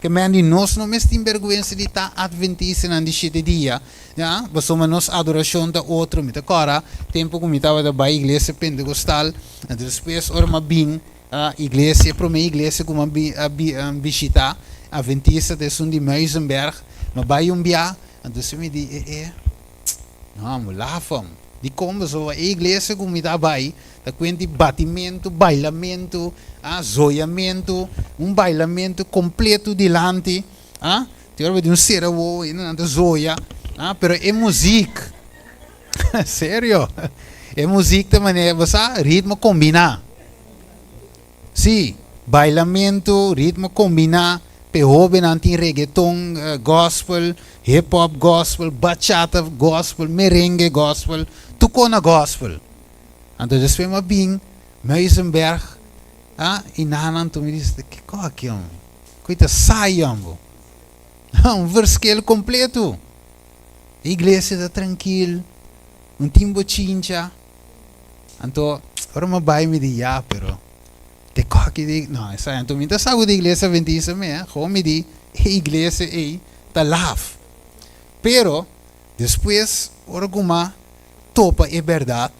Que nós não temos vergonha de estar adventista nos 7 dias. Ja? Você nos adoração da outro, me agora, tempo que me estava da igreja pentecostal, e depois ora bem a igreja, a primeira igreja que me visitar, adventista de Meisenberg, mas vai dia. Então se me diz, não, lá fomos. De como a igreja como está vai, está com batimento, bailamento, zoiamento, bailamento completo delante, tem de servo, não zoia, pero é música, sério, é música de maneira, você ritmo combinar, sim, bailamento, ritmo combinar. Pehoben anti reggaeton, gospel, hip hop gospel, bachata gospel, merengue gospel, tukona gospel. Então depois me bem, Meisenberg, e nanan tu me diz que aqui coita sai ambo, versículo completo. A igreja está tranquila, timbo chincha. Então ora me vai me diz pero te coque de não, essa então me sabe da igreja adventista como de a igreja tá love. Pero depois orguma topa é verdade.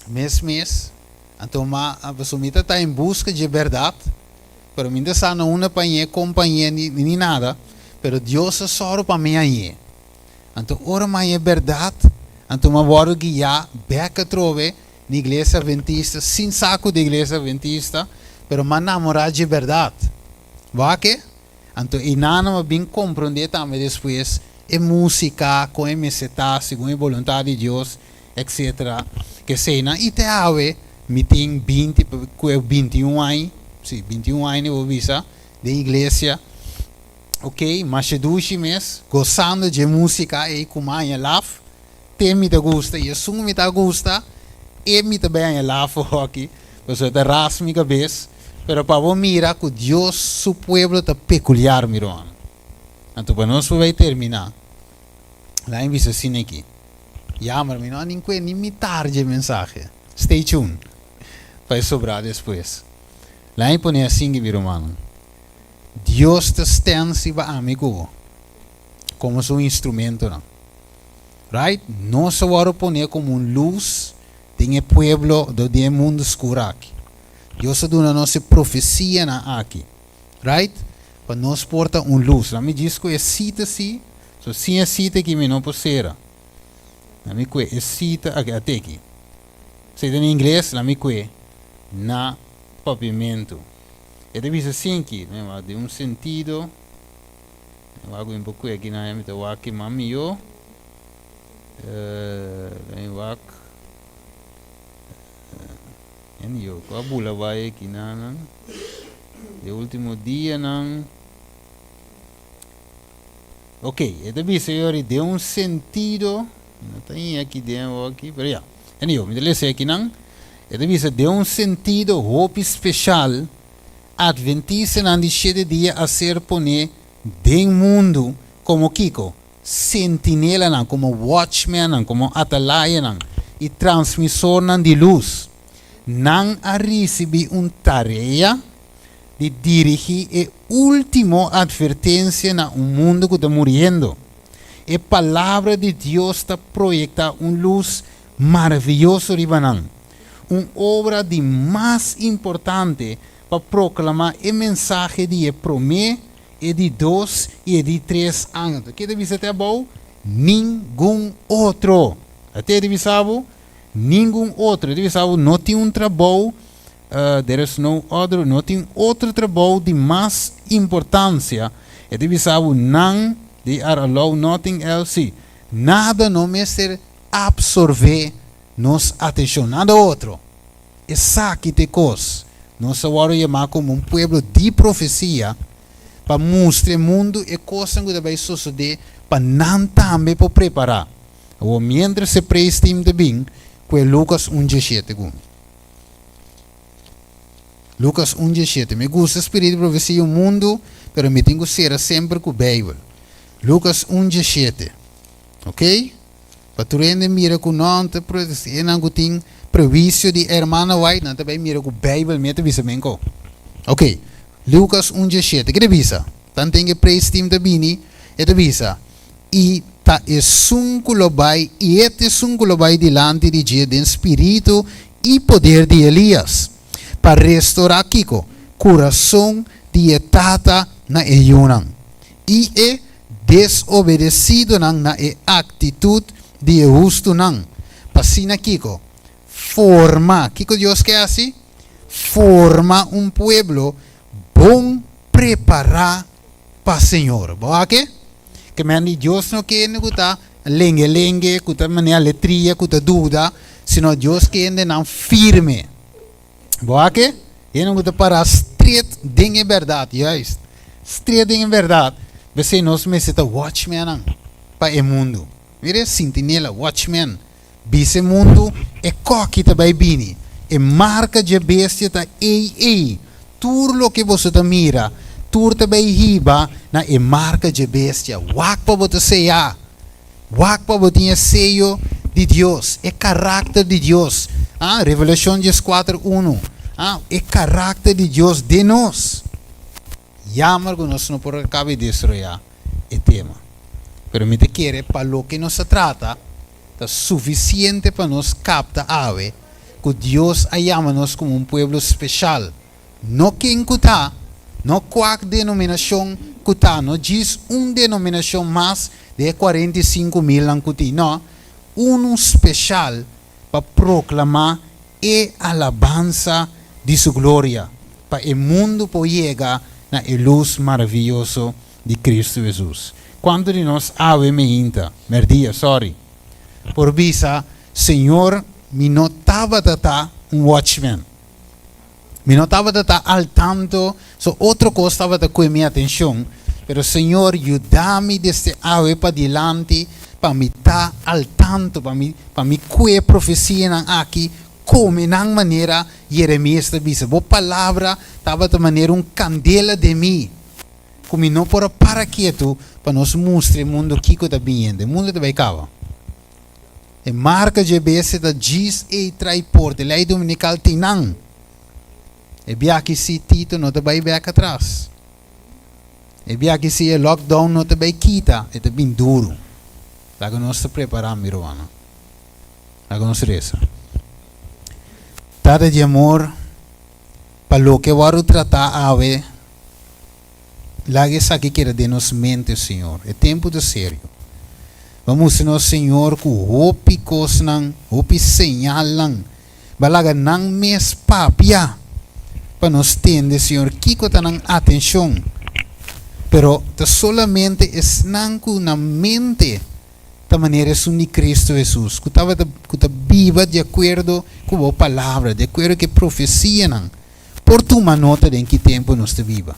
Mês então a pessoa está em busca de verdade. Pero me está não uma companhia nem nada. Pero Deus é só para mim aí. Então ora mais é verdade. Então eu vou guiar beca trove na igreja adventista, sem saco da igreja adventista, pero man namorar de verdade. Vai que? Então, e nada bem compreender também depois a música, com a mensagem, segundo a vontade de Deus, etc. Que sei, e te ave, me tem 21 anos, sim, 21 anos eu visa, de igreja, ok, mas se duche mês, gostando de música, e como a love, tem me gusta, e a me gusta, e me também lá aqui, você está raspa minha cabeça, pero para você mirar que Deus, seu povo está peculiar, meu irmão. Então, para nós vai terminar. Lá em Vicacina aqui. Mas não nem me tarde a mensagem. Stay tuned. Vai sobrar depois. Lá em põe assim, meu irmão. Deus te estende para amigo como seu instrumento, não? Right? Não se vai poner como luz tem o pueblo do mundo escuro aqui. Deus dá a nossa profecia aqui. Right? Para nós porta luz. Lá me diz que é cita sim. So sim é cita que me não possera. Lá me que é cita até aqui. Cita em inglês, lá me que na pavimento. É de vista assim que, de sentido. Eu hago pouco aqui na minha vida aqui mamio. Eu a bula vai aqui na de último dia não. Ok, é de vista eu de sentido. Não tem aqui dentro aqui, pero já. Me delece aqui não. É de vista de sentido hope especial. Adventista não deixa de dia a ser poner de mundo como Kiko. Sentinela não, como watchman não, como atalaya não, e transmissor não de luz, não a receber tarefa de dirigir a última advertência no mundo que está morrendo. A palavra de Deus está proyecta luz maravilhosa ribanan. Uma obra de mais importante para proclamar o mensagem de promessa e de 2 e de 3 anos. Que deve ser até bom? Nenhum outro. Até deve saber? Nenhum outro. Deve saber, não tem trabalho, there is no other, não tem outro trabalho de mais importância. E deve saber, não, they are allowed nothing else. Nada não me ser absorver nos atenção, nada outro. Essa que te cos. Nós agora chamar como povo de profecia para mostrar o mundo e coisas que vai suceder para não também para preparar. Ou mientras se prestem de bem, que Lucas 1:17. Lucas 1:17. Me gusta o espírito de profecia o mundo, pero me tenho que ser sempre com a Bíblia. Lucas 1:17. Ok? Para tu rende mira com não te proteger, não tem prejuízo de hermana white, não também mira com a Bíblia, me te visa menco. Ok? Lucas 1:17. Que te visa? Tanto tem que prestem de bem, e te visa. E ta é sunculobai, e este sunculobai delante de Deus, de espírito e poder de Elias, para restaurar Kiko, coração de etata na eyunan. E é desobedecido na atitude de justo nan. Pasina Kiko, forma, Kiko Deus que é assim? Forma pueblo bom preparar para o Senhor. Boa que? Que mani Deus não quer escutar lengue, escutar maneira letria, escutar dúvida, sino Deus quer não firme. Boa que? Ele não quer para straight em verdade, juist. Straight em verdade. Você nós me senta watchman para o mundo. Mire sentinela, watchman. Bise mundo é coque também bini. E marca de bestia tá ei. Tudo o que você tá mira. Tur também riba na e marca de bestia. Wak pa bote seya. Wak pa bote sello de Deus. É caráter de Deus. Revelação 4:1. É caráter de Deus de nós. Jammer que nós não podemos acabar de destruir o tema. Pero me te quer para lo que nos trata, é suficiente para nos captar ave que Deus chama-nos como povo especial. Não quem está. Não qual denominação que está, não diz denominação mais de 45,000 anos, não. Especial para proclamar e alabança de sua glória, para o mundo poder chegar na luz maravilhosa de Cristo Jesus. Quando de nós ave me inta, merdia, sorry, por visa, Senhor, me notava data watchman. Me notava data al tanto, outra coisa estava com minha atenção, pero Senhor, ajuda-me desde ave para diante, para me estar al tanto, para me cuidar profecia aqui, como na maneira Jeremias está dizendo. Boa palavra estava de maneira candela de mim, como não por para quieto, para nos mostrar o mundo que está bem, o mundo está bem cava. E marca de base da diz e trai porte, lei dominical tem não. E bia que se Tito não te vai back atrás. E bia que se lockdown não te vai quita, é bem duro. Lago nós te preparamos, Miruana. Lago nós reza. Tada de amor, para lo que vamos tratar ave, lago essa que quer de nos mente, Senhor. É tempo de sério. Vamos, Senhor, com hopi cosnan, hopi senhalan, balaga nang mes papia. Para nos tende, Senhor, que tenham atenção, pero solamente es na mente da maneira de Cristo Jesus, que está viva de acordo com a palavra, de acordo com a profecia, por tu manota de em que tempo nós te viva.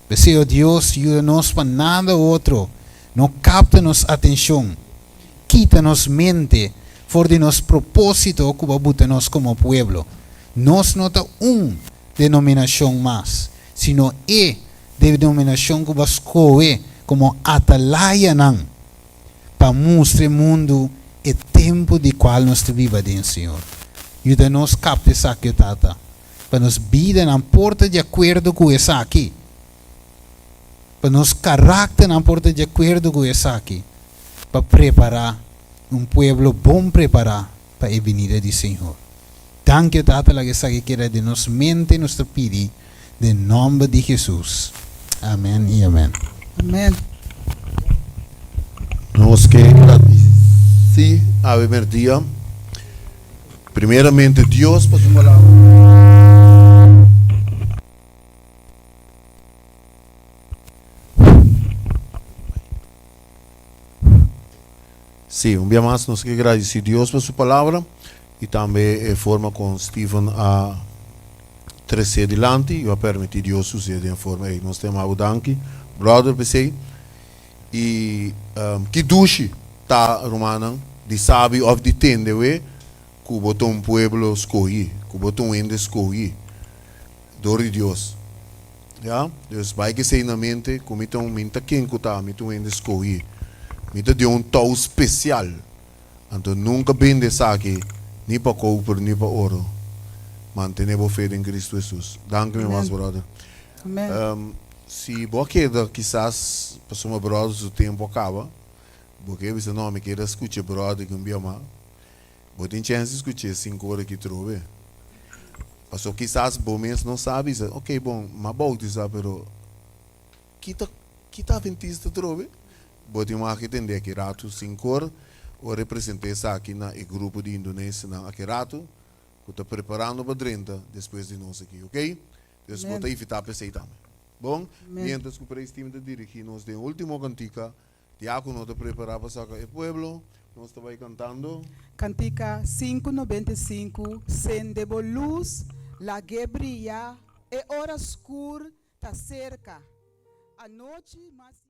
Desejo Deus, ajuda-nos para nada outro, não capta-nos atenção, quita-nos mente, for de nos propósito que bota-nos como pueblo. Nós não está denominação mais, sino denominação que bascoe como atalaya nan, para mostrar o mundo o tempo de qual nós vivemos dentro, Senhor. Ajuda-nos captar essa aqui, tata, para nos vida na porta de acordo com essa aqui, para nos caráter na porta de acordo com essa aqui, para preparar pueblo bom preparar para a venida do Senhor. Dank je Tata, la que sabe que era de nos mente, nos pedi, de nome de Jesus. Amém e amém. Amém. Nós que agradecer a primeiro dia. Primeiramente, Deus para sua palavra. Sim, dia mais nós que agradecer a Deus por sua palavra e também a forma com Steven a trazer adiante e a permitir Deus suceder em forma aí. Nós temos a danke, brother, pensei. E que duche tá romana de sabe of de tende we que botou pueblo escolhi, que botou ende escolhi. Dor de Deus. Ja? Dus vai que sei na mente, como então minta quem que tá, minta ende escolhi. Minta de tal especial. Então nunca bem de saque, nem para copper, nem para ouro. Mantenemos fé em Cristo Jesus. Danke me mais, brother. Amém. Se boa queda, quizás para uma brother o tempo acaba, porque você não me quer escutar brother que me ama, vou ter chance de escutar 5 horas que trouxe. Passou quizás bom mês não sabe, ok bom, mas bom dizer, pero que tá ventista trouxe, vou ter mais que entender que rato 5 horas, ou representei isso aqui na grupo de Indonésia na aquele rato, que está preparando para 30 depois de nós aqui, ok? Deus vou te invitar para você também. Bom, mientras que o presidente dirigir nos de último cantica, diácono te preparar para sacar el pueblo, nós estamos cantando. Cantica 595, Sendebo luz, la que brilla, e hora escura está cerca. A noite, mas